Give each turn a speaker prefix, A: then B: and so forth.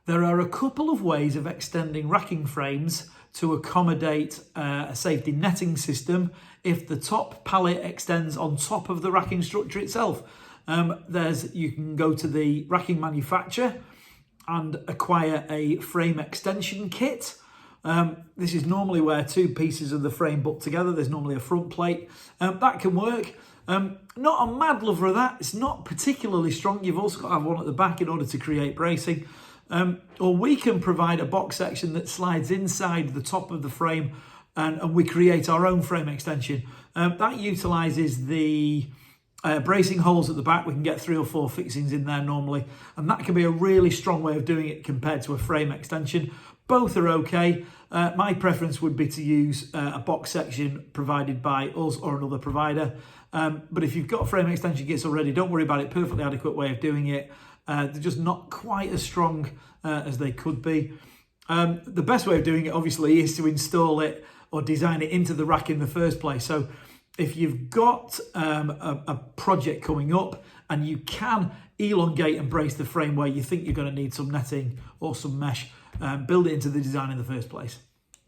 A: There are a couple of ways of extending racking frames to accommodate a safety netting system if the top pallet extends on top of the racking structure itself. You can go to the racking manufacturer and acquire a frame extension kit. This is normally where two pieces of the frame butt together. There's normally a front plate. That can work. Not a mad lover of that. It's not particularly strong. You've also got to have one at the back in order to create bracing. Or we can provide a box section that slides inside the top of the frame and we create our own frame extension. That utilises the bracing holes at the back. We can get 3 or 4 fixings in there normally, and that can be a really strong way of doing it compared to a frame extension. Both are okay. My preference would be to use a box section provided by us or another provider. But if you've got frame extension kits already, don't worry about it. Perfectly adequate way of doing it. They're just not quite as strong as they could be. The best way of doing it, obviously, is to install it or design it into the rack in the first place. So if you've got a project coming up and you can elongate and brace the frame where you think you're going to need some netting or some mesh, build it into the design in the first place.